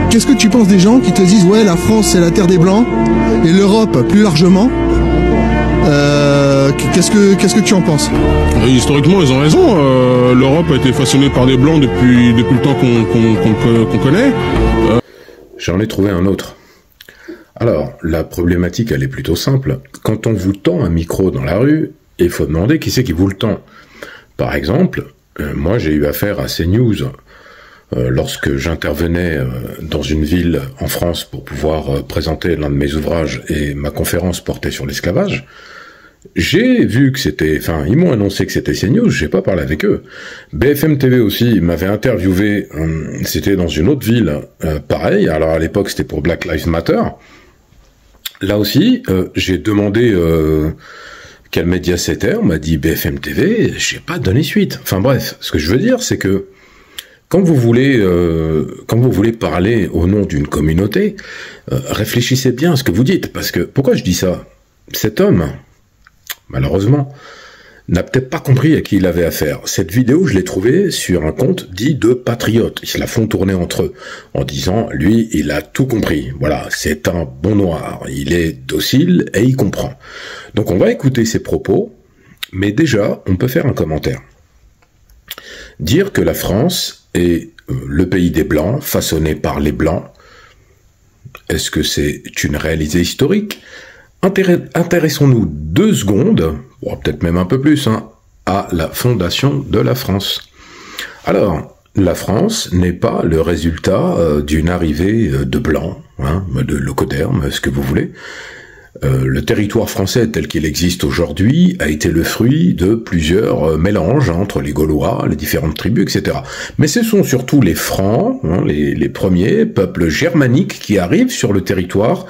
Qu'est-ce que tu penses des gens qui te disent ouais, la France c'est la terre des blancs et l'Europe plus largement? Qu'est-ce que tu en penses? Historiquement, ils ont raison. L'Europe a été façonnée par des blancs depuis le temps qu'on connaît. J'en ai trouvé un autre. Alors, la problématique, elle est plutôt simple. Quand on vous tend un micro dans la rue, il faut demander qui c'est qui vous le tend. Par exemple, moi j'ai eu affaire à CNews lorsque j'intervenais dans une ville en France pour pouvoir présenter l'un de mes ouvrages et ma conférence portait sur l'esclavage. J'ai vu que c'était, enfin, ils m'ont annoncé que c'était CNews, j'ai pas parlé avec eux. BFM TV aussi m'avait interviewé, c'était dans une autre ville, pareil, alors à l'époque c'était pour Black Lives Matter. Là aussi, j'ai demandé quel média c'était, on m'a dit BFM TV, j'ai pas donné suite. Enfin bref, ce que je veux dire, c'est que quand vous voulez parler au nom d'une communauté, réfléchissez bien à ce que vous dites, parce que, pourquoi je dis ça? Cet homme, malheureusement, n'a peut-être pas compris à qui il avait affaire. Cette vidéo, je l'ai trouvée sur un compte dit de patriotes. Ils se la font tourner entre eux, en disant, lui, il a tout compris. Voilà, c'est un bon noir, il est docile et il comprend. Donc on va écouter ses propos, mais déjà, on peut faire un commentaire. Dire que la France est le pays des Blancs, façonné par les Blancs, est-ce que c'est une réalité historique? Intéressons-nous 2 secondes, ou peut-être même un peu plus, à la fondation de la France. Alors, la France n'est pas le résultat d'une arrivée de Blancs, de leucodermes, ce que vous voulez. Le territoire français tel qu'il existe aujourd'hui a été le fruit de plusieurs mélanges entre les Gaulois, les différentes tribus, etc. Mais ce sont surtout les Francs, les premiers peuples germaniques qui arrivent sur le territoire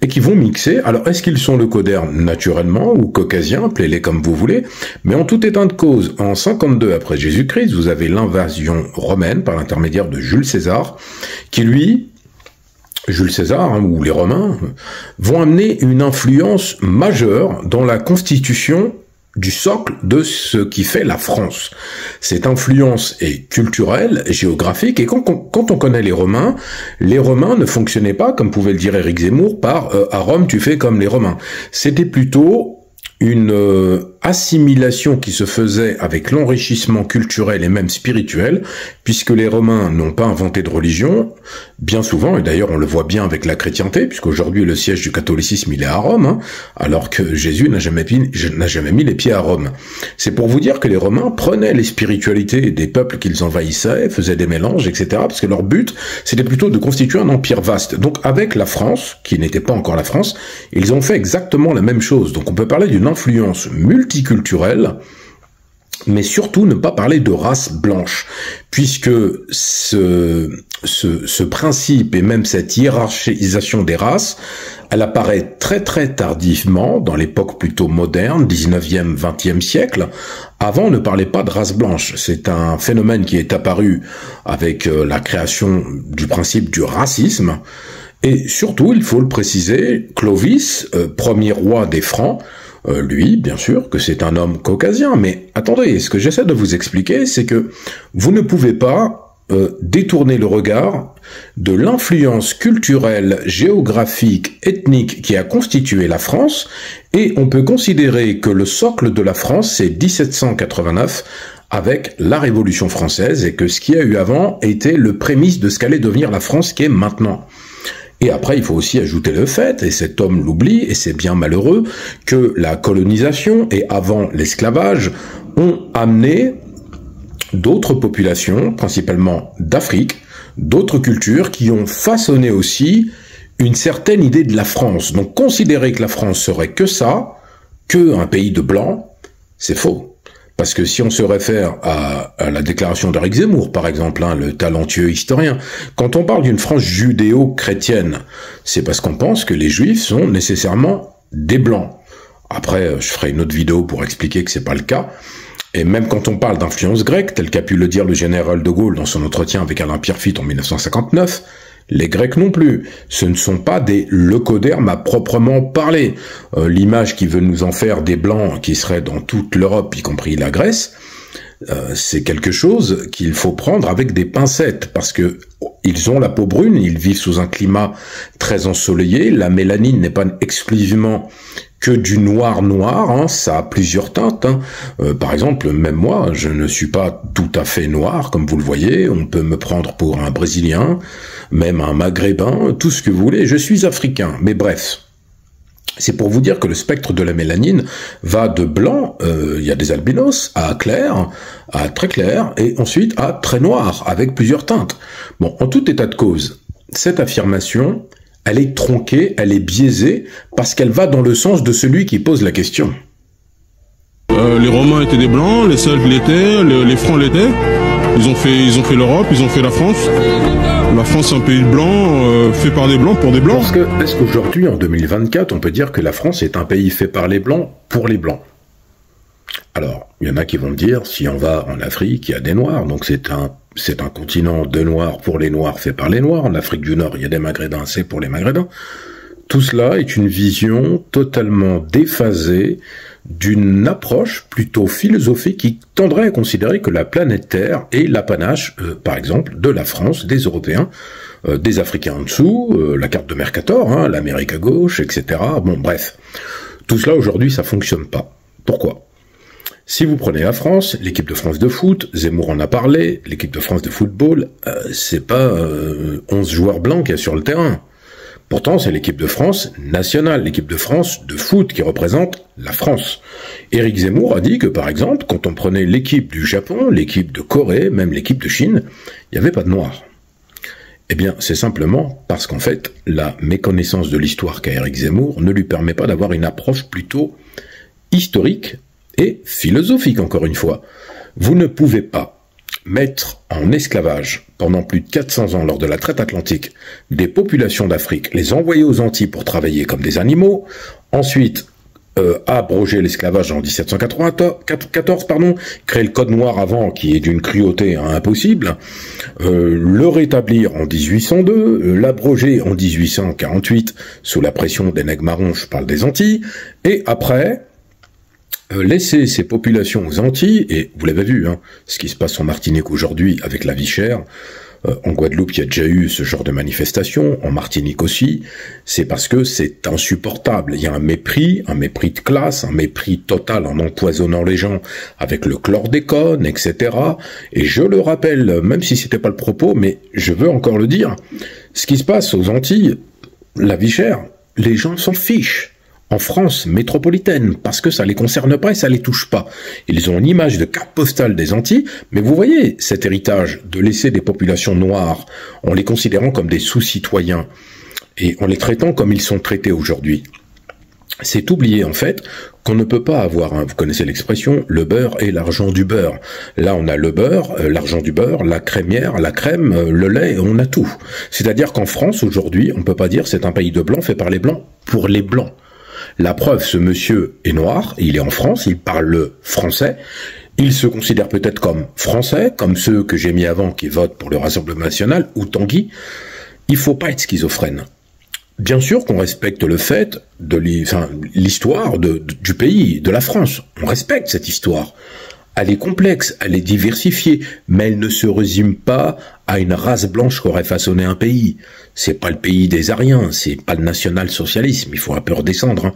et qui vont mixer. Alors, est-ce qu'ils sont leucodermes naturellement ou caucasiens, appelez-les comme vous voulez, mais en tout état de cause, en 52 après Jésus-Christ, vous avez l'invasion romaine par l'intermédiaire de Jules César, qui lui, Jules César, ou les Romains, vont amener une influence majeure dans la constitution du socle de ce qui fait la France. Cette influence est culturelle, géographique, et quand on connaît les Romains ne fonctionnaient pas, comme pouvait le dire Éric Zemmour, par à Rome tu fais comme les Romains. C'était plutôt une assimilation qui se faisait avec l'enrichissement culturel et même spirituel, puisque les Romains n'ont pas inventé de religion, bien souvent, et d'ailleurs on le voit bien avec la chrétienté, puisqu'aujourd'hui le siège du catholicisme il est à Rome, alors que Jésus n'a jamais mis les pieds à Rome. C'est pour vous dire que les Romains prenaient les spiritualités des peuples qu'ils envahissaient, faisaient des mélanges, etc., parce que leur but c'était plutôt de constituer un empire vaste. Donc avec la France, qui n'était pas encore la France, ils ont fait exactement la même chose. Donc on peut parler d'une influence multiculturelle, mais surtout ne pas parler de race blanche, puisque ce principe et même cette hiérarchisation des races, elle apparaît très très tardivement, dans l'époque plutôt moderne, 19e, 20e siècle. Avant, on ne parlait pas de race blanche. C'est un phénomène qui est apparu avec la création du principe du racisme. Et surtout, il faut le préciser, Clovis, premier roi des Francs, lui, bien sûr, que c'est un homme caucasien, mais attendez, ce que j'essaie de vous expliquer, c'est que vous ne pouvez pas détourner le regard de l'influence culturelle, géographique, ethnique qui a constitué la France, et on peut considérer que le socle de la France, c'est 1789, avec la Révolution française, et que ce qu'il y a eu avant était le prémisse de ce qu'allait devenir la France qui est maintenant. Et après, il faut aussi ajouter le fait, et cet homme l'oublie, et c'est bien malheureux, que la colonisation et avant l'esclavage ont amené d'autres populations, principalement d'Afrique, d'autres cultures qui ont façonné aussi une certaine idée de la France. Donc considérer que la France serait que ça, que un pays de blancs, c'est faux. Parce que si on se réfère à la déclaration d'Éric Zemmour, par exemple, le talentueux historien, quand on parle d'une France judéo-chrétienne, c'est parce qu'on pense que les Juifs sont nécessairement des Blancs. Après, je ferai une autre vidéo pour expliquer que c'est pas le cas. Et même quand on parle d'influence grecque, tel qu'a pu le dire le général de Gaulle dans son entretien avec Alain Pierrefitte en 1959, les Grecs non plus. Ce ne sont pas des leucodermes à proprement parler. L'image qui veut nous en faire des Blancs qui seraient dans toute l'Europe, y compris la Grèce, c'est quelque chose qu'il faut prendre avec des pincettes, parce que ils ont la peau brune, ils vivent sous un climat très ensoleillé, la mélanine n'est pas exclusivement que du noir, hein, ça a plusieurs teintes. Hein. Par exemple, même moi, je ne suis pas tout à fait noir, comme vous le voyez, on peut me prendre pour un Brésilien, même un Maghrébin, tout ce que vous voulez, je suis africain, mais bref. C'est pour vous dire que le spectre de la mélanine va de blanc, il y a des albinos, à clair, à très clair, et ensuite à très noir, avec plusieurs teintes. Bon, en tout état de cause, cette affirmation, elle est tronquée, elle est biaisée, parce qu'elle va dans le sens de celui qui pose la question. Les Romains étaient des Blancs, les Celtes l'étaient, les Francs l'étaient. Ils ont fait l'Europe, ils ont fait la France. La France, c'est un pays de Blancs, fait par des Blancs, pour des Blancs. Est-ce qu'aujourd'hui, en 2024, on peut dire que la France est un pays fait par les Blancs, pour les Blancs? Alors, il y en a qui vont me dire, si on va en Afrique, il y a des Noirs, donc c'est un continent de Noirs pour les Noirs, fait par les Noirs. En Afrique du Nord, il y a des Maghrébins, c'est pour les Maghrébins. Tout cela est une vision totalement déphasée d'une approche plutôt philosophique qui tendrait à considérer que la planète Terre est l'apanage, par exemple, de la France, des Européens, des Africains en dessous, la carte de Mercator, hein, l'Amérique à gauche, etc. Bon, bref. Tout cela, aujourd'hui, ça fonctionne pas. Pourquoi ? Si vous prenez la France, l'équipe de France de foot, Zemmour en a parlé, l'équipe de France de football, c'est pas 11 joueurs blancs qu'il y a sur le terrain. Pourtant, c'est l'équipe de France nationale, l'équipe de France de foot qui représente la France. Éric Zemmour a dit que, par exemple, quand on prenait l'équipe du Japon, l'équipe de Corée, même l'équipe de Chine, il n'y avait pas de Noirs. Eh bien, c'est simplement parce qu'en fait, la méconnaissance de l'histoire qu'a Éric Zemmour ne lui permet pas d'avoir une approche plutôt historique et philosophique, encore une fois. Vous ne pouvez pas mettre en esclavage pendant plus de 400 ans lors de la traite atlantique des populations d'Afrique, les envoyer aux Antilles pour travailler comme des animaux, ensuite abroger l'esclavage en 1794, créer le code noir avant qui est d'une cruauté impossible, le rétablir en 1802, l'abroger en 1848 sous la pression des nègres marrons, je parle des Antilles, et après laisser ces populations aux Antilles, et vous l'avez vu, hein, ce qui se passe en Martinique aujourd'hui avec la vie chère, en Guadeloupe il y a déjà eu ce genre de manifestation, en Martinique aussi, c'est parce que c'est insupportable, il y a un mépris de classe, un mépris total en empoisonnant les gens avec le chlordécone, etc. Et je le rappelle, même si c'était pas le propos, mais je veux encore le dire, ce qui se passe aux Antilles, la vie chère, les gens s'en fichent. En France métropolitaine, parce que ça les concerne pas et ça les touche pas. Ils ont une image de carte postale des Antilles, mais vous voyez cet héritage de laisser des populations noires en les considérant comme des sous-citoyens et en les traitant comme ils sont traités aujourd'hui. C'est oublier en fait qu'on ne peut pas avoir, hein, vous connaissez l'expression, le beurre et l'argent du beurre. Là on a le beurre, l'argent du beurre, la crémière, la crème, le lait, on a tout. C'est-à-dire qu'en France aujourd'hui, on peut pas dire c'est un pays de blancs fait par les blancs pour les blancs. La preuve, ce monsieur est noir, il est en France, il parle le français, il se considère peut-être comme français, comme ceux que j'ai mis avant qui votent pour le Rassemblement National, ou Tanguy. Il faut pas être schizophrène. Bien sûr qu'on respecte le fait de l'histoire du pays, de la France. On respecte cette histoire. Elle est complexe, elle est diversifiée, mais elle ne se résume pas à une race blanche qui aurait façonné un pays. C'est pas le pays des Ariens, c'est pas le national-socialisme, il faut un peu redescendre.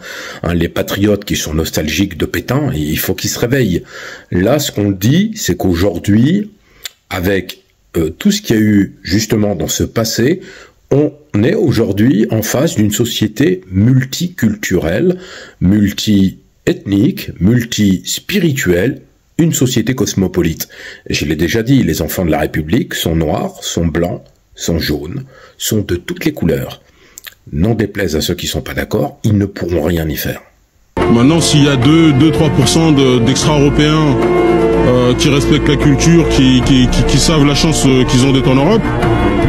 Les patriotes qui sont nostalgiques de Pétain, il faut qu'ils se réveillent. Là, ce qu'on dit, c'est qu'aujourd'hui, avec tout ce qu'il y a eu justement dans ce passé, on est aujourd'hui en face d'une société multiculturelle, multi-ethnique, multi-spirituelle, une société cosmopolite. Je l'ai déjà dit, les enfants de la République sont noirs, sont blancs, sont jaunes, sont de toutes les couleurs. N'en déplaise à ceux qui ne sont pas d'accord, ils ne pourront rien y faire. Maintenant, s'il y a 2-3% d'extra-européens qui respectent la culture, qui savent la chance qu'ils ont d'être en Europe...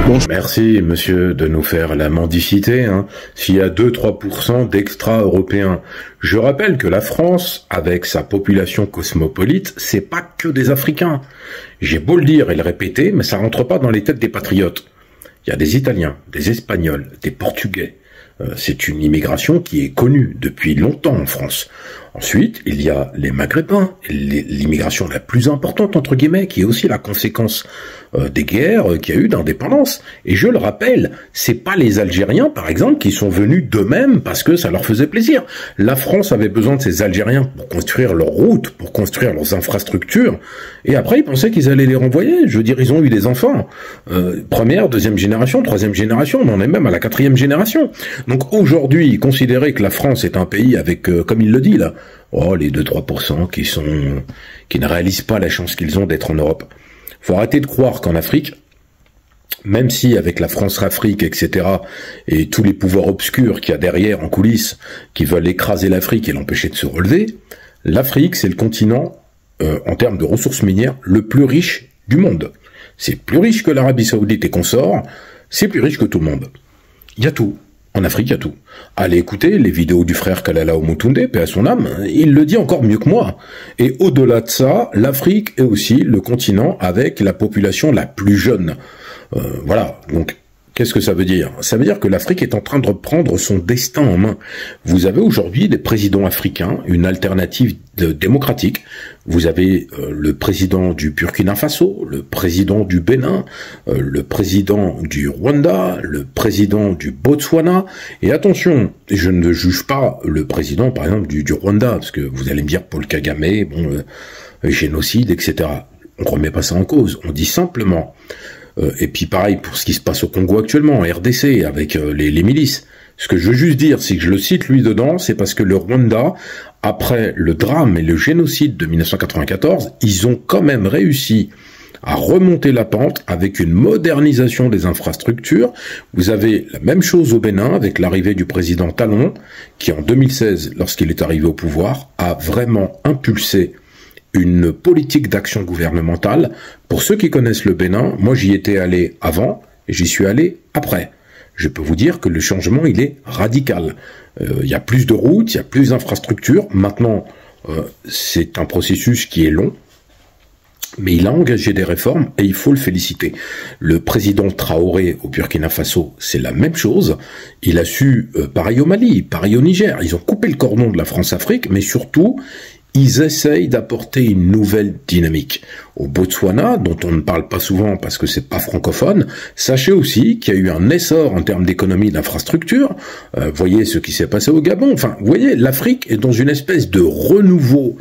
Bon, merci, monsieur, de nous faire la mendicité. Hein. S'il y a 2-3% d'extra-européens, je rappelle que la France, avec sa population cosmopolite, c'est pas que des Africains. J'ai beau le dire et le répéter, mais ça rentre pas dans les têtes des patriotes. Il y a des Italiens, des Espagnols, des Portugais. C'est une immigration qui est connue depuis longtemps en France. Ensuite, il y a les Maghrébins, l'immigration la plus importante, entre guillemets, qui est aussi la conséquence des guerres qu'il y a eu d'indépendance. Et je le rappelle, c'est pas les Algériens, par exemple, qui sont venus d'eux-mêmes parce que ça leur faisait plaisir. La France avait besoin de ces Algériens pour construire leurs routes, pour construire leurs infrastructures, et après, ils pensaient qu'ils allaient les renvoyer. Je veux dire, ils ont eu des enfants. Première, deuxième génération, troisième génération, on en est même à la quatrième génération. Donc aujourd'hui, considérer que la France est un pays avec, comme il le dit là, les 2-3% qui ne réalisent pas la chance qu'ils ont d'être en Europe. Faut arrêter de croire qu'en Afrique, même si avec la France-Afrique, etc., et tous les pouvoirs obscurs qu'il y a derrière en coulisses, qui veulent écraser l'Afrique et l'empêcher de se relever, l'Afrique, c'est le continent, en termes de ressources minières, le plus riche du monde. C'est plus riche que l'Arabie Saoudite et consorts, c'est plus riche que tout le monde. Il y a tout. En Afrique, il y a tout. Allez écouter les vidéos du frère Kalala Omotunde, paix à son âme, il le dit encore mieux que moi. Et au-delà de ça, l'Afrique est aussi le continent avec la population la plus jeune. Voilà, donc qu'est-ce que ça veut dire? Ça veut dire que l'Afrique est en train de reprendre son destin en main. Vous avez aujourd'hui des présidents africains, une alternative démocratique. Vous avez le président du Burkina Faso, le président du Bénin, le président du Rwanda, le président du Botswana. Et attention, je ne juge pas le président, par exemple, du Rwanda, parce que vous allez me dire Paul Kagame, génocide, etc. On remet pas ça en cause. On dit simplement... et puis pareil pour ce qui se passe au Congo actuellement, en RDC, avec les milices. Ce que je veux juste dire, c'est que je le cite lui dedans, c'est parce que le Rwanda, après le drame et le génocide de 1994, ils ont quand même réussi à remonter la pente avec une modernisation des infrastructures. Vous avez la même chose au Bénin avec l'arrivée du président Talon, qui en 2016, lorsqu'il est arrivé au pouvoir, a vraiment impulsé une politique d'action gouvernementale. Pour ceux qui connaissent le Bénin, moi j'y étais allé avant et j'y suis allé après. Je peux vous dire que le changement, il est radical. Il y a plus de routes, il y a plus d'infrastructures. Maintenant, c'est un processus qui est long, mais il a engagé des réformes et il faut le féliciter. Le président Traoré au Burkina Faso, c'est la même chose. Il a su, pareil au Mali, pareil au Niger, ils ont coupé le cordon de la France-Afrique, mais surtout, ils essayent d'apporter une nouvelle dynamique. Au Botswana, dont on ne parle pas souvent parce que c'est pas francophone, sachez aussi qu'il y a eu un essor en termes d'économie d'infrastructure. Voyez ce qui s'est passé au Gabon. Enfin, vous voyez, l'Afrique est dans une espèce de renouveau,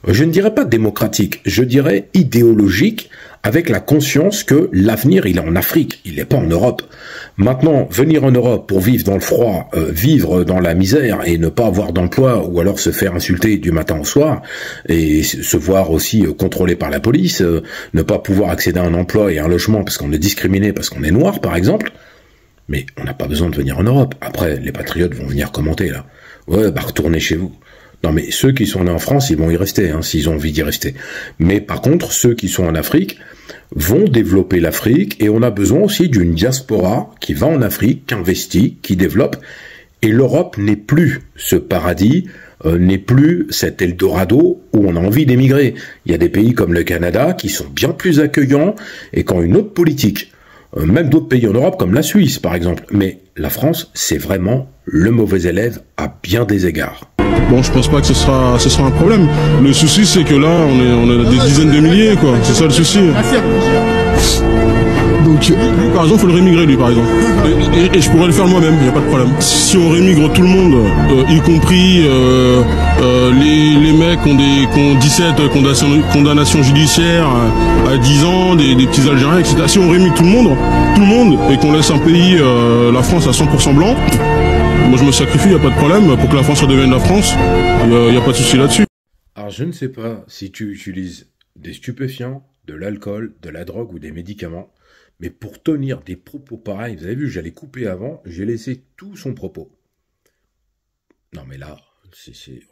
je ne dirais pas démocratique, je dirais idéologique, avec la conscience que l'avenir, il est en Afrique, il n'est pas en Europe. Maintenant, venir en Europe pour vivre dans le froid, vivre dans la misère et ne pas avoir d'emploi, ou alors se faire insulter du matin au soir, et se voir aussi contrôlé par la police, ne pas pouvoir accéder à un emploi et à un logement parce qu'on est discriminé, parce qu'on est noir, par exemple, mais on n'a pas besoin de venir en Europe. Après, les patriotes vont venir commenter, là. Ouais, retournez chez vous. Non, mais ceux qui sont nés en France, ils vont y rester, hein, s'ils ont envie d'y rester. Mais par contre, ceux qui sont en Afrique vont développer l'Afrique, et on a besoin aussi d'une diaspora qui va en Afrique, qui investit, qui développe. Et l'Europe n'est plus ce paradis, n'est plus cet Eldorado où on a envie d'émigrer. Il y a des pays comme le Canada qui sont bien plus accueillants et qui ont une autre politique. Même d'autres pays en Europe comme la Suisse, par exemple. Mais la France, c'est vraiment le mauvais élève à bien des égards. Bon, je pense pas que ce sera un problème. Le souci, c'est que là, on a des dizaines de milliers, quoi. C'est ça le souci. Donc, lui, par exemple, faut le rémigrer, lui, par exemple. Et je pourrais le faire moi-même, y a pas de problème. Si on rémigre tout le monde, y compris les mecs qui ont 17 condamnations judiciaires à 10 ans, des petits Algériens, etc. Si on rémigre tout le monde, et qu'on laisse un pays, la France, à 100% blanc, moi je me sacrifie, y a pas de problème, pour que la France redevienne la France, y a pas de souci là-dessus. Alors je ne sais pas si tu utilises des stupéfiants, de l'alcool, de la drogue ou des médicaments, mais pour tenir des propos pareils, vous avez vu, j'allais couper avant, j'ai laissé tout son propos. Non mais là,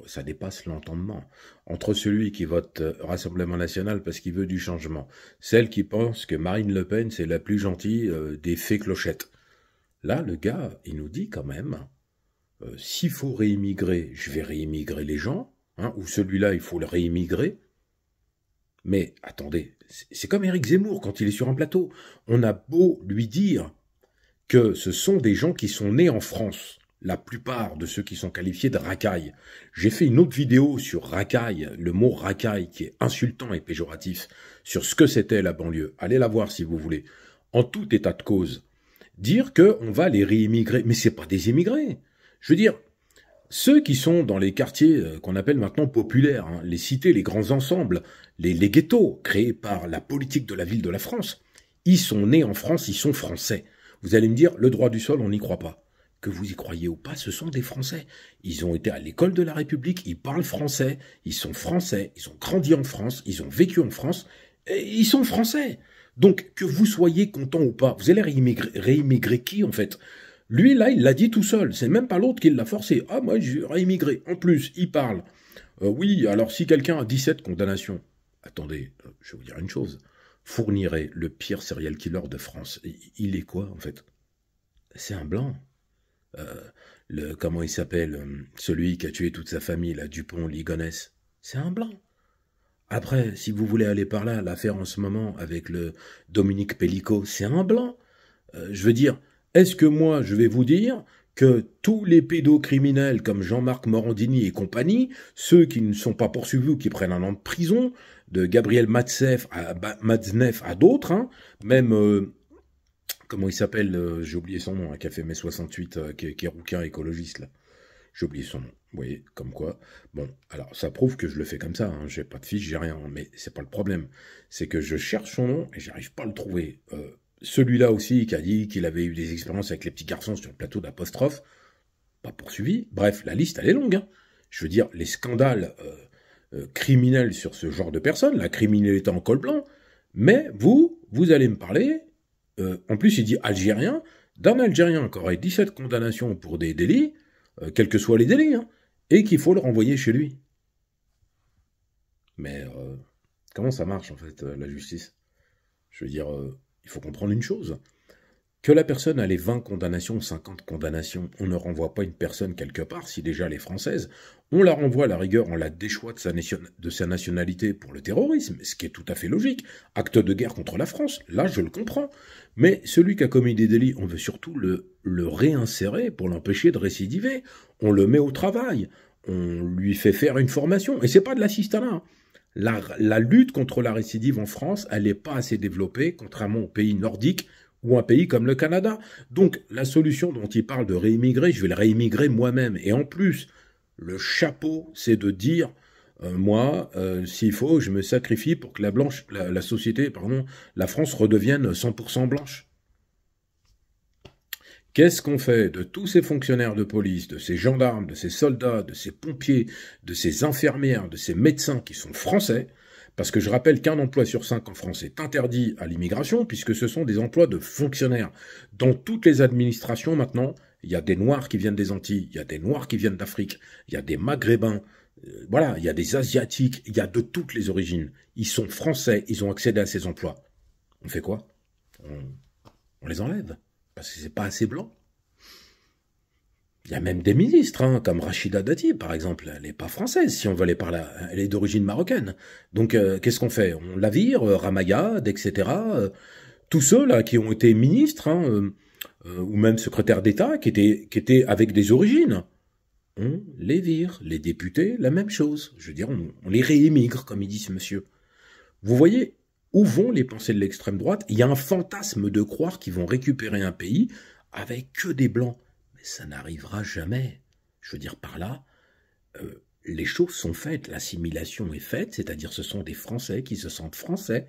ça dépasse l'entendement. Entre celui qui vote Rassemblement National parce qu'il veut du changement, celle qui pense que Marine Le Pen c'est la plus gentille des fées clochettes. Là, le gars, il nous dit quand même, s'il faut réimmigrer, je vais réimmigrer les gens, hein, ou celui-là, il faut le réimmigrer. Mais attendez, c'est comme Éric Zemmour quand il est sur un plateau. On a beau lui dire que ce sont des gens qui sont nés en France. la plupart de ceux qui sont qualifiés de racailles. J'ai fait une autre vidéo sur racaille, le mot racaille qui est insultant et péjoratif, sur ce que c'était la banlieue. Allez la voir si vous voulez. En tout état de cause, dire qu'on va les réimmigrer, mais c'est pas des immigrés. Je veux dire, ceux qui sont dans les quartiers qu'on appelle maintenant populaires, hein, les cités, les grands ensembles, les ghettos créés par la politique de la ville de la France, ils sont nés en France, ils sont français. Vous allez me dire, le droit du sol, on n'y croit pas. Que vous y croyez ou pas, ce sont des Français. Ils ont été à l'école de la République, ils parlent français, ils sont français, ils ont grandi en France, ils ont vécu en France, et ils sont français. Donc, que vous soyez content ou pas, vous allez réimmigrer qui, en fait? Lui, là, il l'a dit tout seul. C'est même pas l'autre qui l'a forcé. Ah, moi, je vais réimmigrer. En plus, il parle. Oui, alors si quelqu'un a 17 condamnations, attendez, je vais vous dire une chose. Fournirait le pire serial killer de France. Il est quoi, en fait? C'est un blanc. Comment il s'appelle, celui qui a tué toute sa famille, là, Dupont, Ligonnès, c'est un blanc. Après, si vous voulez aller par là, l'affaire en ce moment avec le Dominique Pellico, c'est un blanc. Je veux dire, est-ce que moi, je vais vous dire que tous les pédocriminels comme Jean-Marc Morandini et compagnie, ceux qui ne sont pas poursuivis ou qui prennent un an de prison, de Gabriel Matzneff à d'autres, hein, même... comment il s'appelle, j'ai oublié son nom, qui a fait mai 68, qui est rouquin écologiste, là. J'ai oublié son nom. Vous voyez, comme quoi. Bon, alors, ça prouve que je le fais comme ça, hein. J'ai pas de fiche, j'ai rien, mais c'est pas le problème. C'est que je cherche son nom et j'arrive pas à le trouver. Celui-là aussi, qui a dit qu'il avait eu des expériences avec les petits garçons sur le plateau d'Apostrophe, pas poursuivi. Bref, la liste, elle est longue, hein. Je veux dire, les scandales criminels sur ce genre de personnes, la criminalité en col blanc, mais vous allez me parler... en plus, il dit algérien, d'un Algérien qui aurait 17 condamnations pour des délits, quels que soient les délits, hein, et qu'il faut le renvoyer chez lui. Mais comment ça marche, en fait, la justice? Je veux dire, il faut comprendre une chose. Que la personne a les 20 condamnations, 50 condamnations, on ne renvoie pas une personne quelque part, si déjà elle est française, on la renvoie à la rigueur, on la déchoit de sa nationalité pour le terrorisme, ce qui est tout à fait logique. Acte de guerre contre la France, là je le comprends. Mais celui qui a commis des délits, on veut surtout le réinsérer pour l'empêcher de récidiver. On le met au travail, on lui fait faire une formation, et c'est pas de l'assistanat, hein. La lutte contre la récidive en France, elle n'est pas assez développée, contrairement aux pays nordiques, ou un pays comme le Canada. Donc, la solution dont il parle de réimmigrer, je vais le réimmigrer moi-même. Et en plus, le chapeau, c'est de dire, moi, s'il faut, je me sacrifie pour que la société, la France redevienne 100% blanche. Qu'est-ce qu'on fait de tous ces fonctionnaires de police, de ces gendarmes, de ces soldats, de ces pompiers, de ces infirmières, de ces médecins qui sont français? Parce que je rappelle qu'un emploi sur 5 en France est interdit à l'immigration, puisque ce sont des emplois de fonctionnaires. Dans toutes les administrations, maintenant, il y a des Noirs qui viennent des Antilles, il y a des Noirs qui viennent d'Afrique, il y a des Maghrébins, voilà, il y a des Asiatiques, il y a de toutes les origines. Ils sont français, ils ont accédé à ces emplois. On fait quoi? On les enlève, parce que c'est pas assez blanc. Il y a même des ministres, hein, comme Rachida Dati, par exemple. Elle n'est pas française, si on veut aller par là. Elle est d'origine marocaine. Donc, qu'est-ce qu'on fait? On la vire, Ramayad, etc. Tous ceux-là qui ont été ministres, hein, ou même secrétaires d'État, qui étaient avec des origines. On les vire. Les députés, la même chose. Je veux dire, on les réémigre, comme il dit ce monsieur. Vous voyez où vont les pensées de l'extrême droite? Il y a un fantasme de croire qu'ils vont récupérer un pays avec que des blancs. Ça n'arrivera jamais. Je veux dire par là, les choses sont faites, l'assimilation est faite, c'est-à-dire ce sont des Français qui se sentent français.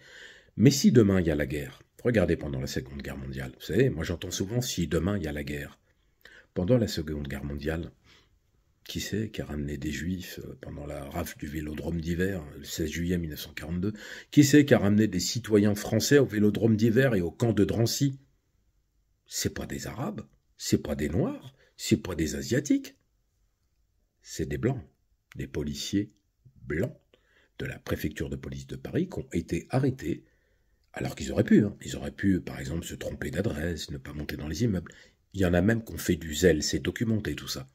Mais si demain il y a la guerre, regardez pendant la Seconde Guerre mondiale, vous savez, moi j'entends souvent si demain il y a la guerre. Pendant la Seconde Guerre mondiale, qui c'est qui a ramené des Juifs pendant la rafle du Vélodrome d'hiver, le 16 juillet 1942, qui c'est qui a ramené des citoyens français au Vélodrome d'hiver et au camp de Drancy? C'est pas des Arabes. C'est pas des Noirs, c'est pas des Asiatiques, c'est des Blancs, des policiers blancs de la préfecture de police de Paris qui ont été arrêtés, alors qu'ils auraient pu, hein. Ils auraient pu, par exemple, se tromper d'adresse, ne pas monter dans les immeubles. Il y en a même qui ont fait du zèle, c'est documenté tout ça.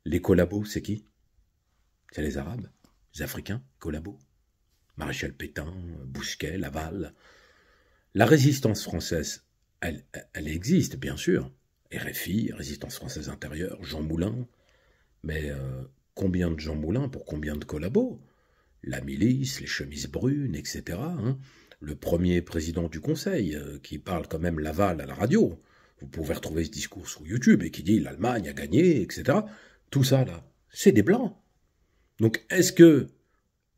Les collabos, c'est qui? C'est les Arabes, les Africains, collabos. Maréchal Pétain, Bousquet, Laval. La résistance française, elle existe, bien sûr. RFI, Résistance française intérieure, Jean Moulin. Mais combien de Jean Moulin pour combien de collabos? La milice, les chemises brunes, etc. Hein. Le premier président du Conseil, qui parle quand même Laval à la radio. Vous pouvez retrouver ce discours sur YouTube et qui dit l'Allemagne a gagné, etc. Tout ça, là, c'est des Blancs. Donc, est-ce que,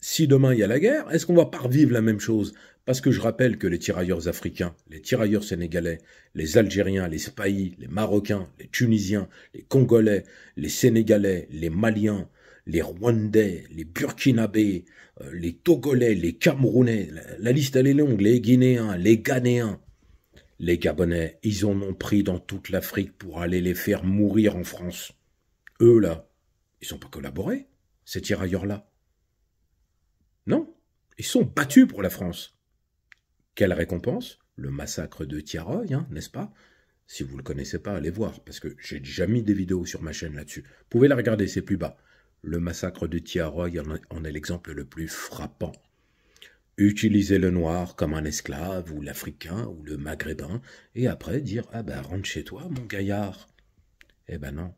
si demain il y a la guerre, est-ce qu'on va pas revivre la même chose? Parce que je rappelle que les tirailleurs africains, les tirailleurs sénégalais, les Algériens, les Spahis, les Marocains, les Tunisiens, les Congolais, les Sénégalais, les Maliens, les Rwandais, les Burkinabés, les Togolais, les Camerounais, la liste elle est longue, les Guinéens, les Ghanéens, les Gabonais, ils en ont pris dans toute l'Afrique pour aller les faire mourir en France. Eux, là, ils sont pas collaborés, ces tirailleurs-là. Non, ils sont battus pour la France. Quelle récompense? Le massacre de Tiaroy, hein, n'est-ce pas? Si vous ne le connaissez pas, allez voir, parce que j'ai déjà mis des vidéos sur ma chaîne là-dessus. Vous pouvez la regarder, c'est plus bas. Le massacre de Tiaroy en est l'exemple le plus frappant. Utiliser le noir comme un esclave, ou l'africain, ou le maghrébin, et après dire « Ah ben, rentre chez toi, mon gaillard ». Eh ben non.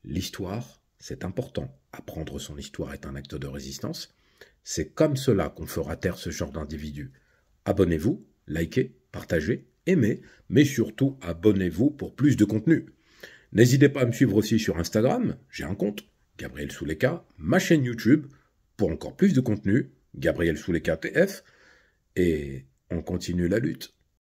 L'histoire, c'est important. Apprendre son histoire est un acte de résistance. C'est comme cela qu'on fera taire ce genre d'individus. Abonnez-vous, likez, partagez, aimez, mais surtout abonnez-vous pour plus de contenu. N'hésitez pas à me suivre aussi sur Instagram, j'ai un compte, Gabriel Souleka, ma chaîne YouTube, pour encore plus de contenu, Gabriel Souleka TF, et on continue la lutte.